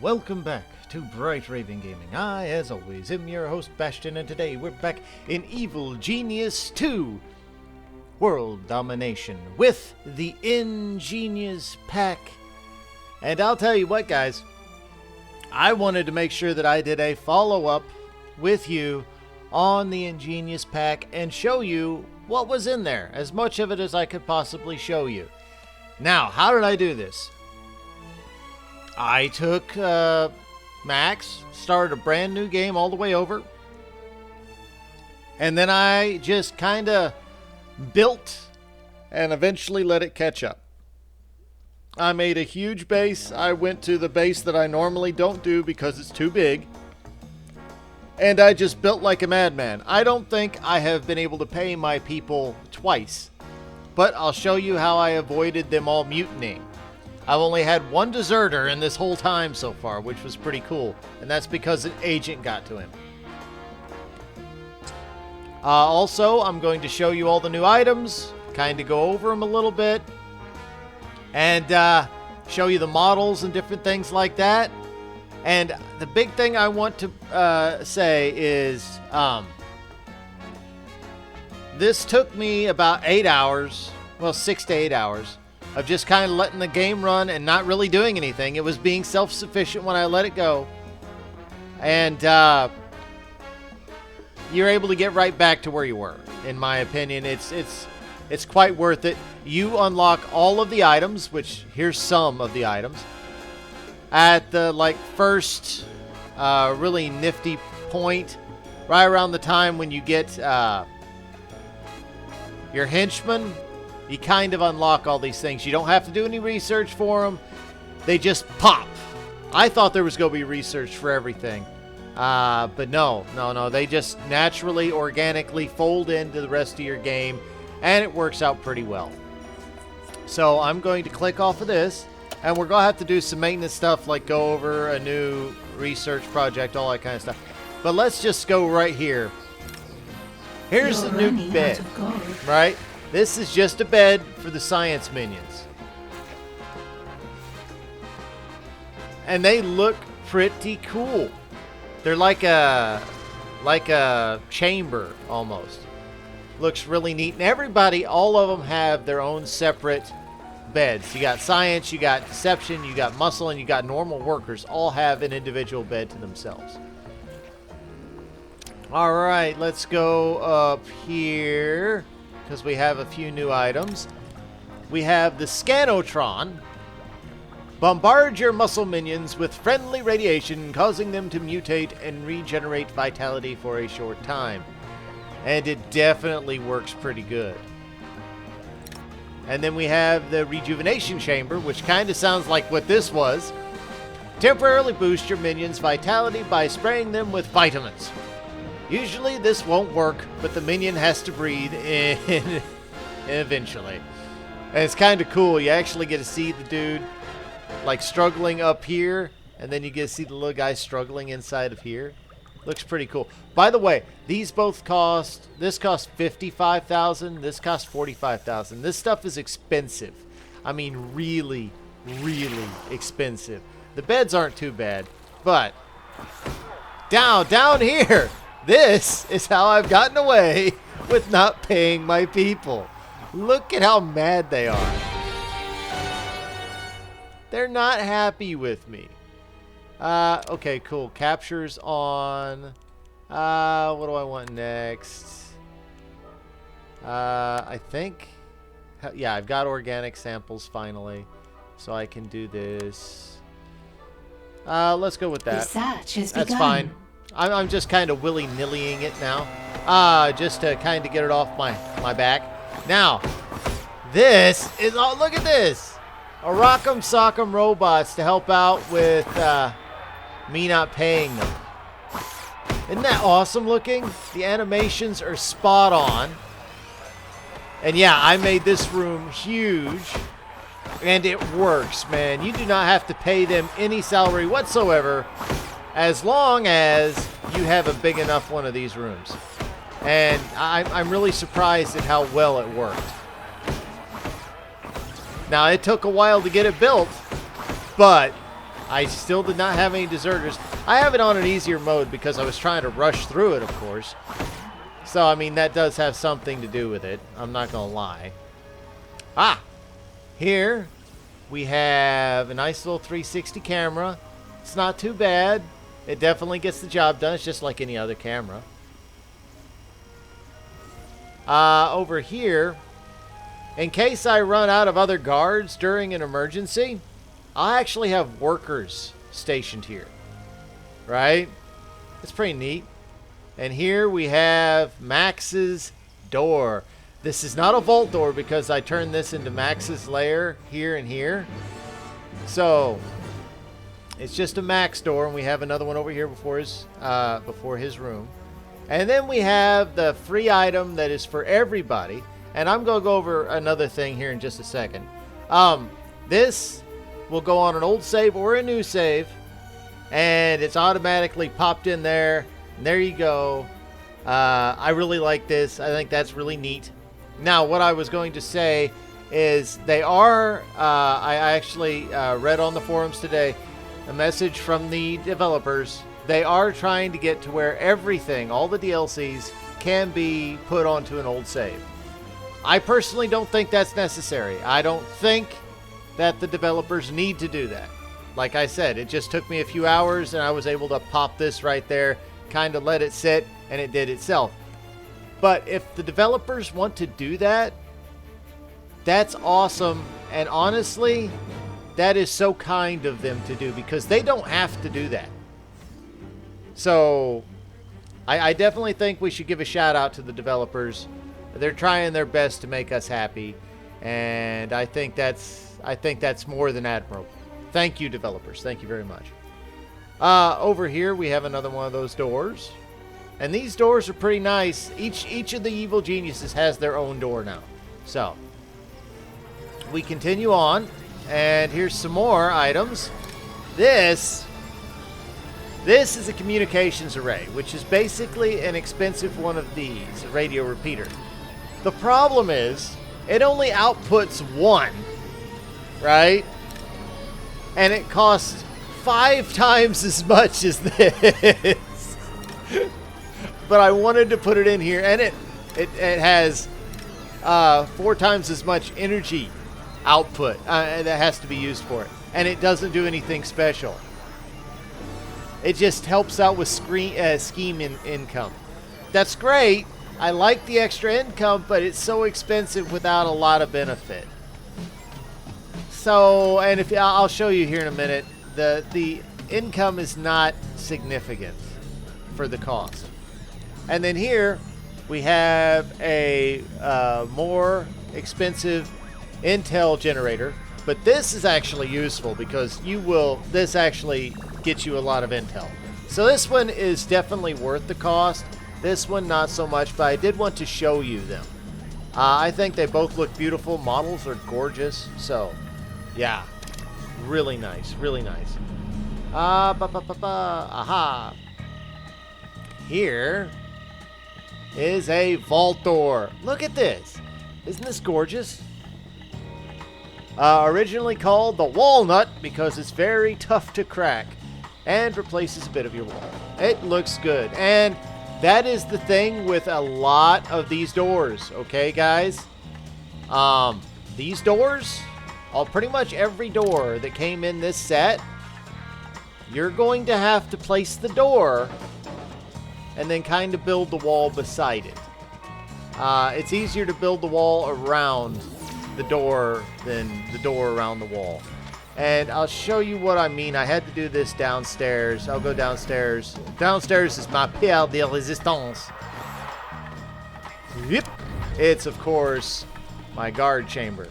welcome back to Bright Raven Gaming. I, as always, am your host, Bastion, and today we're back in Evil Genius 2 World Domination with the Ingenious Pack. And I'll tell you what, guys, I wanted to make sure that I did a follow-up with you on the Ingenious Pack and show you what was in there, as much of it as I could possibly show you. Now, how did I do this? I took Max, started a brand new game all the way over, and then I just kind of built and eventually let it catch up. I made a huge base. I went to the base that I normally don't do because it's too big, and I just built like a madman. I don't think I have been able to pay my people twice, but I'll show you how I avoided them all mutinying. I've only had one deserter in this whole time so far, which was pretty cool. And that's because an agent got to him. Also, I'm going to show you all the new items, kind of go over them a little bit, and show you the models and different things like that. And the big thing I want to say is this took me about 8 hours, well, 6 to 8 hours. Of just kind of letting the game run and not really doing anything. It was being self-sufficient when I let it go. And you're able to get right back to where you were. In my opinion, it's quite worth it. You unlock all of the items, which here's some of the items, at the first really nifty point, right around the time when you get your henchman. You kind of unlock all these things. You don't have to do any research for them. They just pop. I thought there was going to be research for everything. But no. They just naturally, organically fold into the rest of your game. And it works out pretty well. So I'm going to click off of this. And we're going to have to do some maintenance stuff, like go over a new research project, all that kind of stuff. But let's just go right here. Here's the new bed, right? This is just a bed for the science minions. And they look pretty cool. They're like a chamber almost. Looks really neat. And everybody, all of them have their own separate beds. You got science, you got deception, you got muscle, and you got normal workers. All have an individual bed to themselves. Alright, let's go up here, because we have a few new items. We have the Scanotron. Bombard your muscle minions with friendly radiation, causing them to mutate and regenerate vitality for a short time. And it definitely works pretty good. And then we have the Rejuvenation Chamber, which kind of sounds like what this was. Temporarily boost your minions' vitality by spraying them with vitamins. Usually this won't work, but the minion has to breathe in eventually. And it's kind of cool. You actually get to see the dude struggling up here, and then you get to see the little guy struggling inside of here. Looks pretty cool. By the way, these both cost, this cost $55,000, this cost $45,000. This stuff is expensive. I mean, really, really expensive. The beds aren't too bad, but down here, this is how I've gotten away with not paying my people. Look at how mad they are. They're not happy with me. Okay, cool. Captures on. What do I want next? I think. Yeah, I've got organic samples finally. So I can do this. Let's go with that. Research has That's begun. fine. I'm just kind of willy-nillying it now. Just to kind of get it off my back. Now, this is, oh, look at this. A Rock'em Sock'em robots to help out with me not paying them. Isn't that awesome looking? The animations are spot on. And yeah, I made this room huge. And it works, man. You do not have to pay them any salary whatsoever, as long as you have a big enough one of these rooms. And I'm really surprised at how well it worked. Now, it took a while to get it built, but I still did not have any deserters. I have it on an easier mode because I was trying to rush through it, of course. So, I mean, that does have something to do with it. I'm not going to lie. Ah! Here, we have a nice little 360 camera. It's not too bad. It definitely gets the job done. It's just like any other camera. Over here, in case I run out of other guards during an emergency, I actually have workers stationed here. Right? It's pretty neat. And here we have Max's door. This is not a vault door because I turned this into Max's lair here and here. So, it's just a Max door, and we have another one over here before his room. And then we have the free item that is for everybody. And I'm going to go over another thing here in just a second. This will go on an old save or a new save. And it's automatically popped in there. And there you go. I really like this. I think that's really neat. Now, what I was going to say is they are... I actually read on the forums today a message from the developers. They are trying to get to where everything, all the DLCs, can be put onto an old save. I personally don't think that's necessary. I don't think that the developers need to do that. Like I said, it just took me a few hours and I was able to pop this right there, kind of let it sit, and it did itself. But if the developers want to do that, that's awesome. And honestly, that is so kind of them to do because they don't have to do that. So, I definitely think we should give a shout out to the developers. They're trying their best to make us happy, and I think that's more than admirable. Thank you, developers. Thank you very much. Over here we have another one of those doors, and these doors are pretty nice. Each of the evil geniuses has their own door now. So, we continue on, and here's some more items. This is a communications array, which is basically an expensive one of these, a radio repeater. The problem is, it only outputs one, right? And it costs 5 times as much as this. But I wanted to put it in here, and it has 4 times as much energy output that has to be used for it. And it doesn't do anything special. It just helps out with scheme income. That's great. I like the extra income, but it's so expensive without a lot of benefit. So, and if I'll show you here in a minute, the income is not significant for the cost. And then here we have a more expensive Intel generator, but this is actually useful because this actually gets you a lot of intel. So this one is definitely worth the cost. This one not so much, but I did want to show you them. I think they both look beautiful. Models are gorgeous. So, yeah, really nice, really nice. Aha. Here is a vault door. Look at this. Isn't this gorgeous? Originally called the walnut because it's very tough to crack and replaces a bit of your wall. It looks good. And that is the thing with a lot of these doors, okay, guys? These doors, pretty much every door that came in this set, you're going to have to place the door and then kind of build the wall beside it. It's easier to build the wall around the door than the door around the wall. And I'll show you what I mean. I had to do this downstairs. I'll go downstairs. Downstairs is my pierre de résistance. Yep. It's, of course, my guard chamber.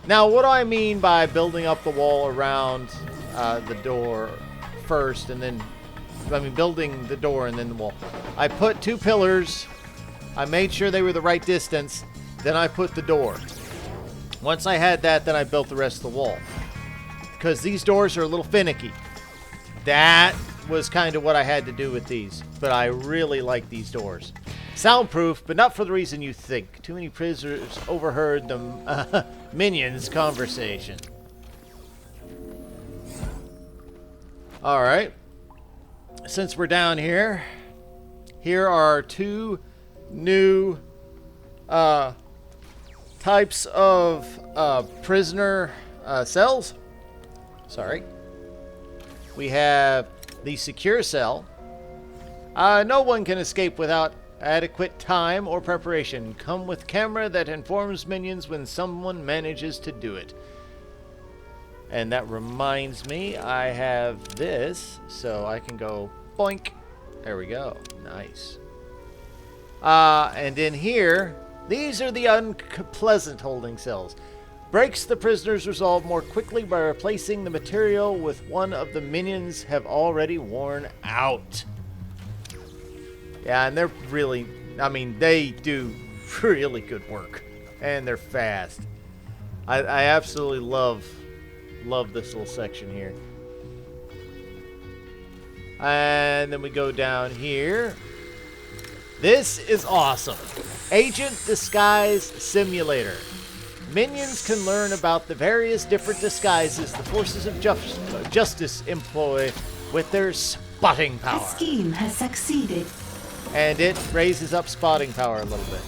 Now, what do I mean by building up the wall around the door first and then... building the door and then the wall. I put 2 pillars. I made sure they were the right distance. Then I put the door. Once I had that, then I built the rest of the wall. Because these doors are a little finicky. That was kind of what I had to do with these. But I really like these doors. Soundproof, but not for the reason you think. Too many prisoners overheard the minions' conversation. Alright. Since we're down here, here are 2 new types of prisoner cells. Sorry. We have the secure cell. No one can escape without adequate time or preparation. Come with camera that informs minions when someone manages to do it. And that reminds me, I have this, so I can go boink. There we go. Nice. And in here, these are the unpleasant holding cells. Breaks the prisoner's resolve more quickly by replacing the material with one of the minions have already worn out. Yeah, and they're really, I mean, they do really good work. And they're fast. I absolutely love this little section here. And then we go down here. This is awesome. Agent Disguise Simulator. Minions can learn about the various different disguises the forces of justice employ with their spotting power. The scheme has succeeded. And it raises up spotting power a little bit.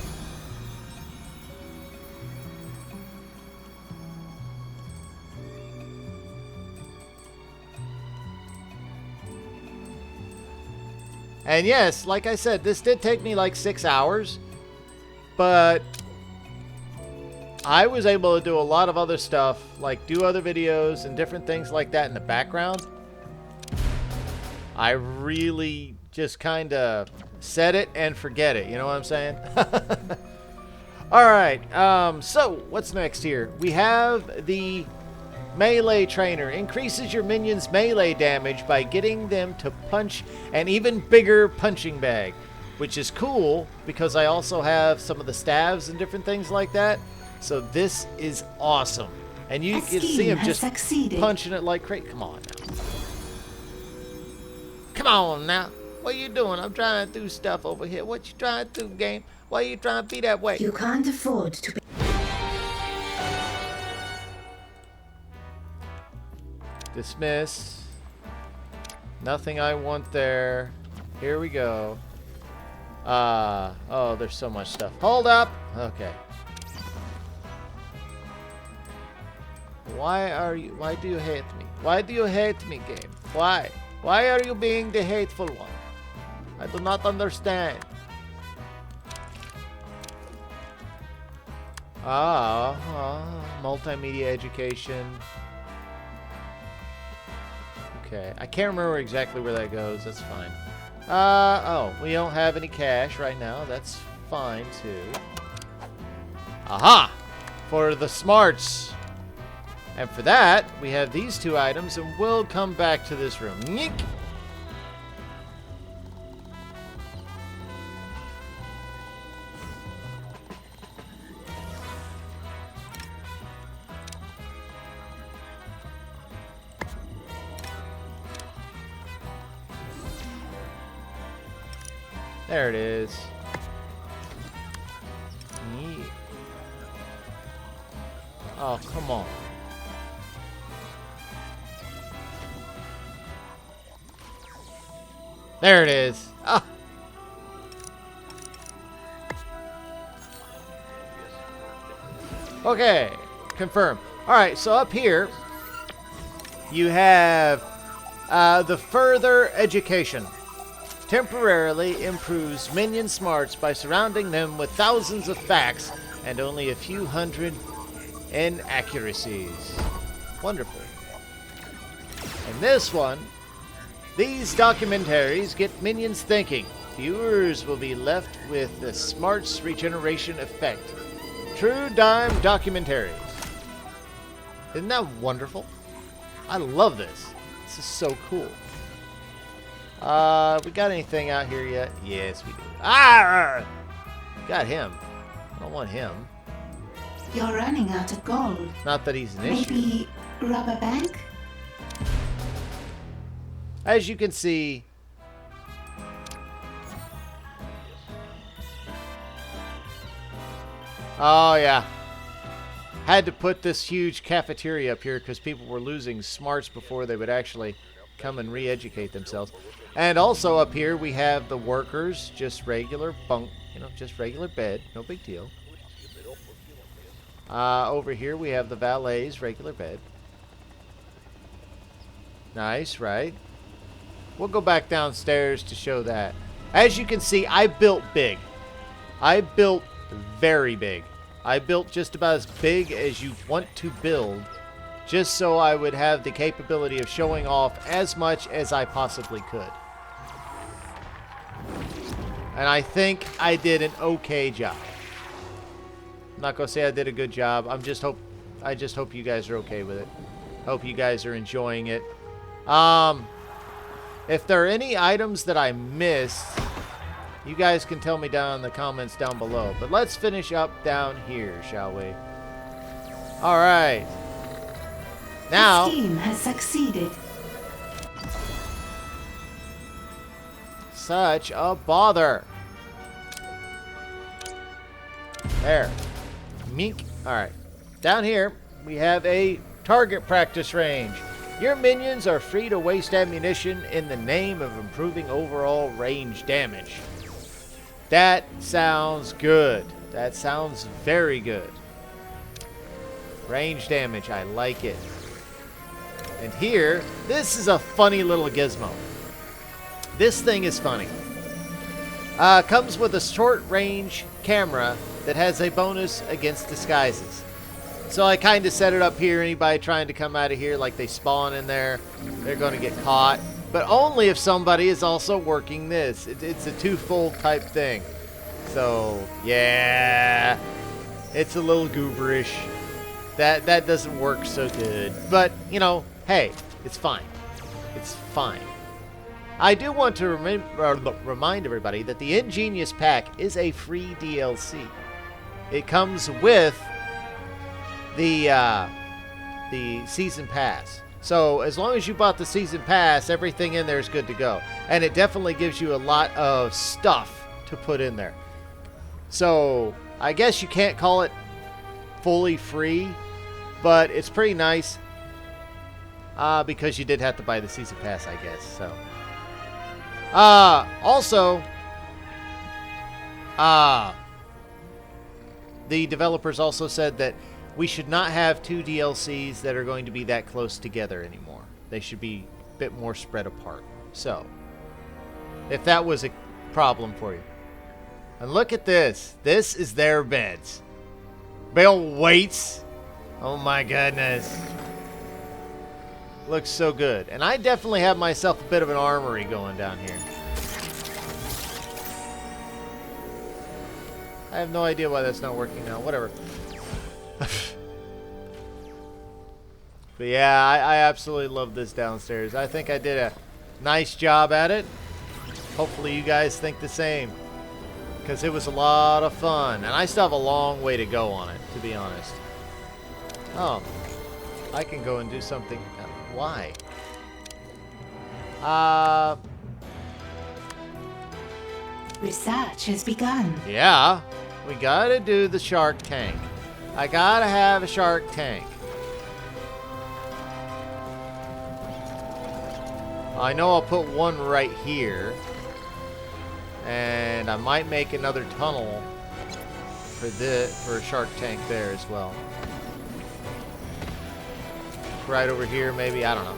And yes, like I said, this did take me like 6 hours, but I was able to do a lot of other stuff, like do other videos and different things like that in the background. I really just kind of set it and forget it, you know what I'm saying? Alright, so what's next here? We have the Melee Trainer. Increases your minions' melee damage by getting them to punch an even bigger punching bag, which is cool because I also have some of the stabs and different things like that. So this is awesome. And you can see him just punching it like crazy. Come on now. Come on now. What are you doing? I'm trying to do stuff over here. What you trying to do, game? Why are you trying to be that way? You can't afford to be... Dismiss. Nothing I want there. Here we go. Oh, there's so much stuff. Hold up. Okay. Why do you hate me? Why do you hate me, game? Why? Why are you being the hateful one? I do not understand. Multimedia education. Okay, I can't remember exactly where that goes. That's fine. Oh, we don't have any cash right now. That's fine, too. Aha! For the smarts. And for that, we have these 2 items, and we'll come back to this room. Yeek! There it is. Yeah. Oh, come on. There it is. Ah. Okay, confirm. Alright, so up here, you have the further education. Temporarily improves minion smarts by surrounding them with thousands of facts and only a few hundred inaccuracies. Wonderful. And this one, these documentaries get minions thinking. Viewers will be left with the smarts regeneration effect. True dime documentaries. Isn't that wonderful? I love this. This is so cool. We got anything out here yet? Yes, we do. Ah! Got him. I don't want him. You're running out of gold. Not that he's an issue. Maybe rob a bank? As you can see, oh yeah, had to put this huge cafeteria up here because people were losing smarts before they would actually come and re-educate themselves. And also up here we have the workers, just regular bunk, just regular bed, no big deal. Over here we have the valets, regular bed. Nice, right? We'll go back downstairs to show that. As you can see, I built big. I built very big. I built just about as big as you want to build, just so I would have the capability of showing off as much as I possibly could. And I think I did an okay job. I'm not gonna say I did a good job. I just hope you guys are okay with it. Hope you guys are enjoying it. If there are any items that I missed, you guys can tell me down in the comments down below. But let's finish up down here, shall we? All right. Now, The scheme has succeeded. such a bother. There. Mink. All right. Down here, we have a target practice range. Your minions are free to waste ammunition in the name of improving overall range damage. That sounds good. That sounds very good. Range damage, I like it. And here, this is a funny little gizmo. This thing is funny. Comes with a short range camera that has a bonus against disguises. So I kind of set it up here. Anybody trying to come out of here, like they spawn in there, they're going to get caught. But only if somebody is also working this. It's a twofold type thing. So, yeah. It's a little gooberish. That doesn't work so good. But, hey, it's fine. It's fine. I do want to remind everybody that the Ingenious Pack is a free DLC. It comes with the Season Pass. So as long as you bought the Season Pass, everything in there is good to go. And it definitely gives you a lot of stuff to put in there. So I guess you can't call it fully free, but it's pretty nice because you did have to buy the Season Pass, I guess. So also the developers also said that we should not have two DLCs that are going to be that close together anymore. They should be a bit more spread apart. So, if that was a problem for you. And look at this. This is their beds. Bale weights. Oh my goodness. Looks so good. And I definitely have myself a bit of an armory going down here. I have no idea why that's not working now. Whatever. But yeah, I absolutely love this downstairs. I think I did a nice job at it. Hopefully you guys think the same, because it was a lot of fun. And I still have a long way to go on it, to be honest. Oh, I can go and do something. Why? Research has begun. Yeah, we gotta do the shark tank. I gotta have a shark tank. I know I'll put one right here. And I might make another tunnel for a shark tank there as well. Right over here, maybe. I don't know.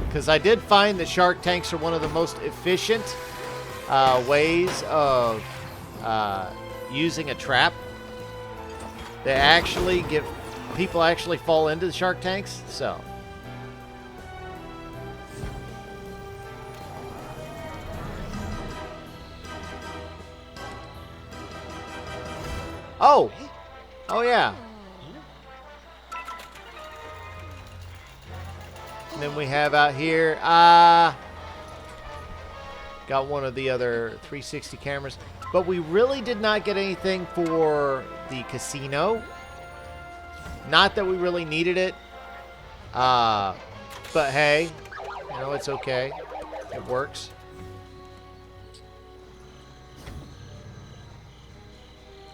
Because I did find that shark tanks are one of the most efficient ways of using a trap. They actually people actually fall into the shark tanks. So. Oh! Oh, yeah. And then we have out here, got one of the other 360 cameras. But we really did not get anything for the casino. Not that we really needed it. But hey, it's okay. It works.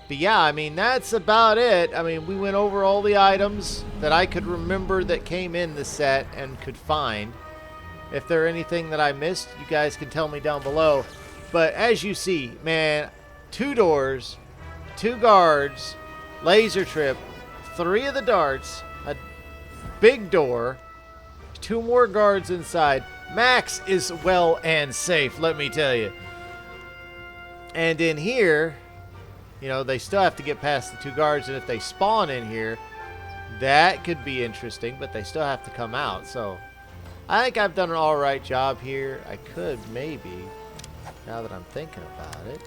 But yeah, I mean, that's about it. I mean, we went over all the items that I could remember that came in the set and could find. If there are anything that I missed, you guys can tell me down below. But as you see, man, 2 doors, 2 guards, laser trip, 3 of the darts, a big door, 2 more guards inside. Max is well and safe, let me tell you. And in here, you know, they still have to get past the 2 guards, and if they spawn in here, that could be interesting, but they still have to come out. So I think I've done an alright job here. I could maybe, now that I'm thinking about it,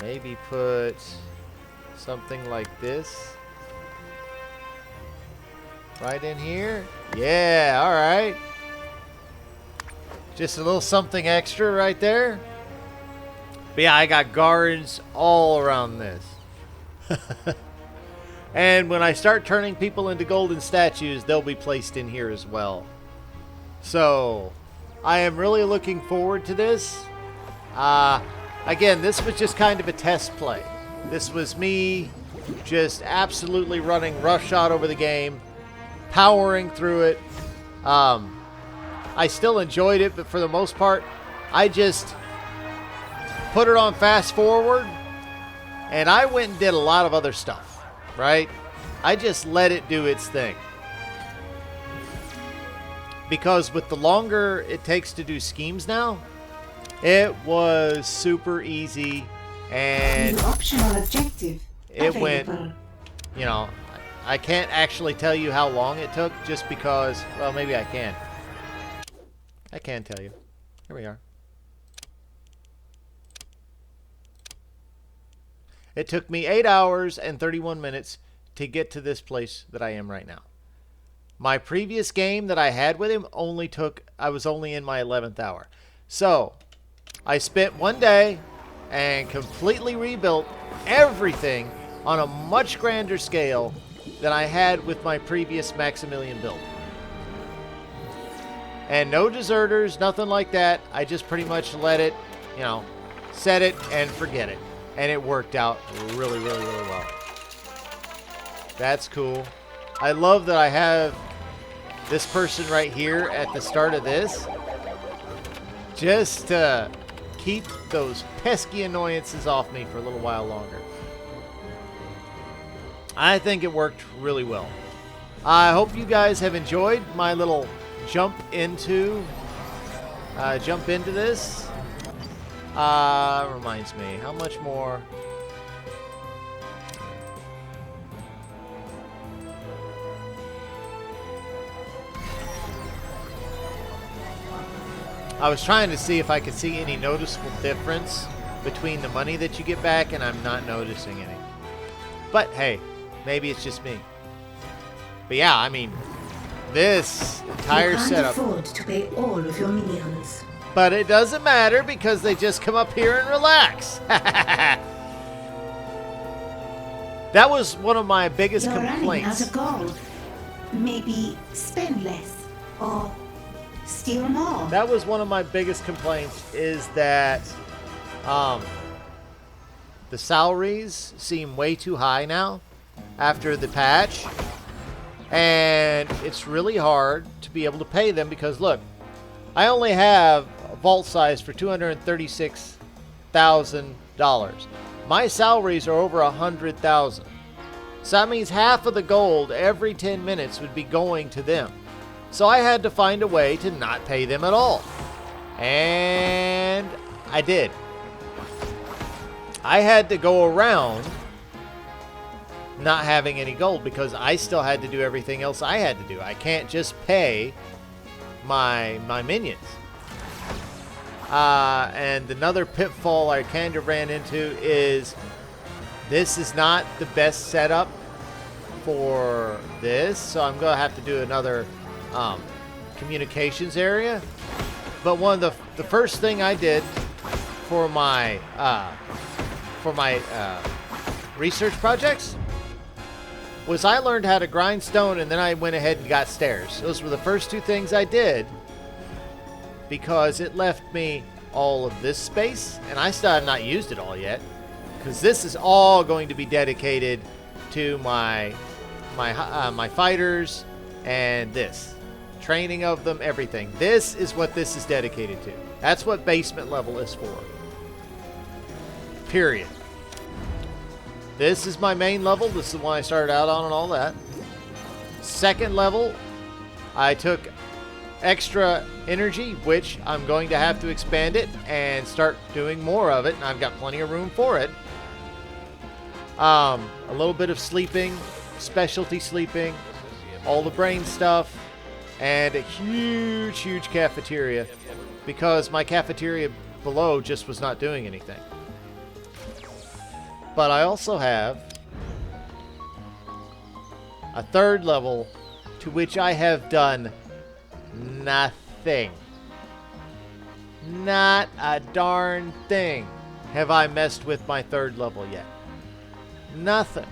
maybe put something like this right in here. Yeah, alright. Just a little something extra right there. But yeah, I got guards all around this. And when I start turning people into golden statues, they'll be placed in here as well. So, I am really looking forward to this. Again, this was just kind of a test play. This was me just absolutely running roughshod over the game, powering through it. I still enjoyed it, but for the most part, I just put it on fast forward, and I went and did a lot of other stuff, right? I just let it do its thing. Because with the longer it takes to do schemes now, it was super easy, and New optional objective it went, available. you know, I can't actually tell you how long it took just because, well, maybe I can. I can tell you. Here we are. It took me 8 hours and 31 minutes to get to this place that I am right now. My previous game that I had with him I was only in my 11th hour. So, I spent 1 day and completely rebuilt everything on a much grander scale than I had with my previous Maximilian build. And no deserters, nothing like that. I just pretty much let it, you know, set it and forget it. And it worked out really, really, really well. That's cool. I love that I have this person right here at the start of this. Just to keep those pesky annoyances off me for a little while longer. I think it worked really well. I hope you guys have enjoyed my little jump into this. Reminds me, how much more? I was trying to see if I could see any noticeable difference between the money that you get back, and I'm not noticing any. But hey, maybe it's just me. But yeah, I mean, this entire setup. You can't afford to pay all of your minions. But it doesn't matter because they just come up here and relax. That was one of my biggest You're running complaints. out of gold. Maybe spend less or steal more. That was one of my biggest complaints, is that the salaries seem way too high now after the patch. And it's really hard to be able to pay them because, look, I only have a vault size for $236,000. My salaries are over $100,000. So that means half of the gold every 10 minutes would be going to them. So I had to find a way to not pay them at all. And I did. I had to go around not having any gold because I still had to do everything else I had to do. I can't just pay my minions. And another pitfall I kind of ran into is this is not the best setup for this, so I'm going to have to do another communications area. But one of the first thing I did for my research projects was I learned how to grind stone, and then I went ahead and got stairs. Those were the first 2 things I did because it left me all of this space, and I still have not used it all yet. because this is all going to be dedicated to my fighters and this training of them, everything. This is what this is dedicated to. That's what basement level is for. Period. This is my main level. This is the one I started out on and all that. Second level, I took extra energy, which I'm going to have to expand it and start doing more of it, and I've got plenty of room for it. A little bit of sleeping, specialty sleeping, all the brain stuff, and a huge cafeteria, because my cafeteria below just was not doing anything. But I also have a third level to which I have done nothing. Not a darn thing have I messed with my third level yet. Nothing.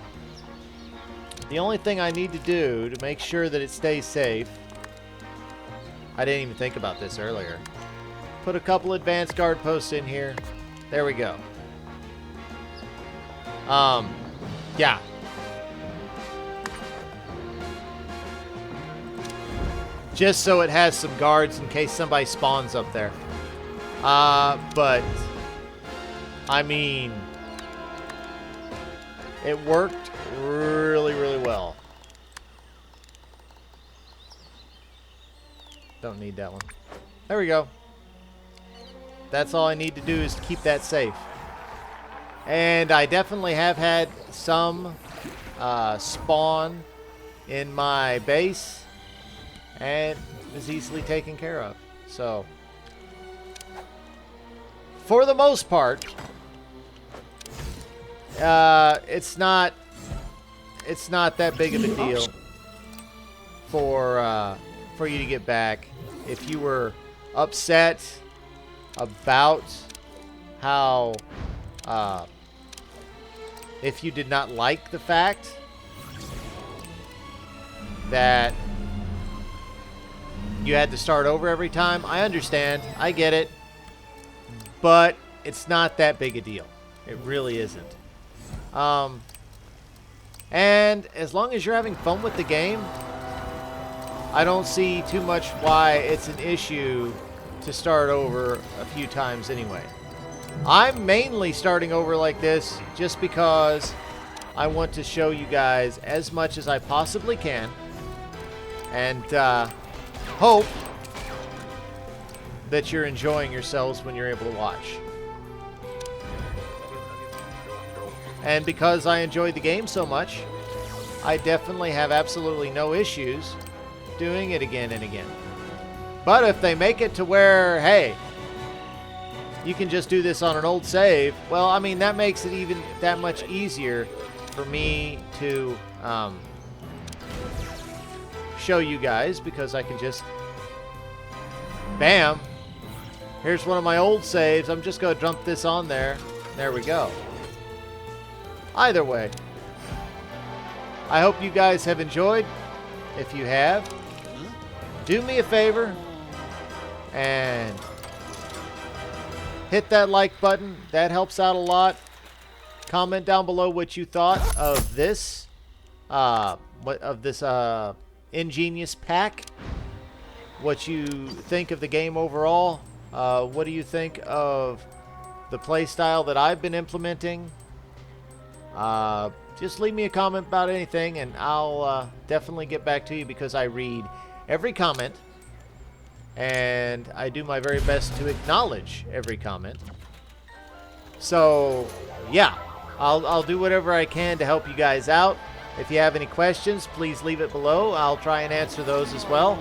The only thing I need to do to make sure that it stays safe, I didn't even think about this earlier. Put a couple advanced guard posts in here. There we go. Yeah. Just so it has some guards in case somebody spawns up there. But I mean, it worked really well. Don't need that one. There we go. That's all I need to do is keep that safe. And I definitely have had some spawn in my base, and is easily taken care of. So, for the most part, it's not that big of a deal for you to get back. If you were upset about how, if you did not like the fact that you had to start over every time, I understand. I get it. But it's not that big a deal. It really isn't. And as long as you're having fun with the game, I don't see too much why it's an issue to start over a few times anyway. I'm mainly starting over like this just because I want to show you guys as much as I possibly can, and hope that you're enjoying yourselves when you're able to watch. And because I enjoy the game so much, I definitely have absolutely no issues doing it again and again. But if they make it to where, hey, you can just do this on an old save, well, I mean, that makes it even that much easier for me to show you guys, because I can just, bam, here's one of my old saves. I'm just going to dump this on there. There we go. Either way, I hope you guys have enjoyed. If you have, do me a favor and hit that like button. That helps out a lot. Comment down below what you thought of this ingenious pack. What you think of the game overall. What do you think of the playstyle that I've been implementing? Just leave me a comment about anything, and I'll definitely get back to you, because I read every comment and I do my very best to acknowledge every comment. So yeah, I'll do whatever I can to help you guys out. If you have any questions, please leave it below. I'll try and answer those as well.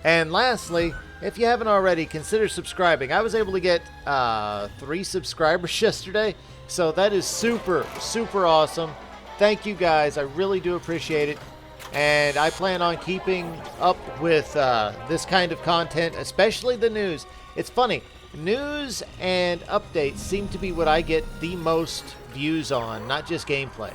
And lastly, if you haven't already, consider subscribing. I was able to get 3 subscribers yesterday, so that is super awesome. Thank you guys. I really do appreciate it. And I plan on keeping up with this kind of content, especially the news. It's funny, news and updates seem to be what I get the most views on, not just gameplay.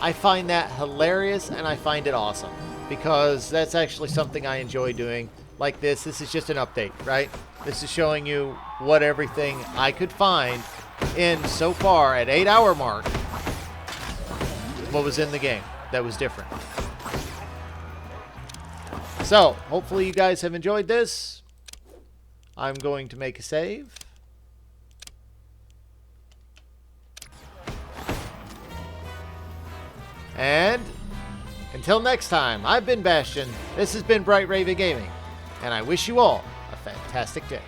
I find that hilarious, and I find it awesome, because that's actually something I enjoy doing, like this. This is just an update, right? This is showing you what everything I could find in so far at 8-hour mark. What was in the game that was different. So, hopefully you guys have enjoyed this. I'm going to make a save. And until next time, I've been Bastion. This has been Bright Raven Gaming. And I wish you all a fantastic day.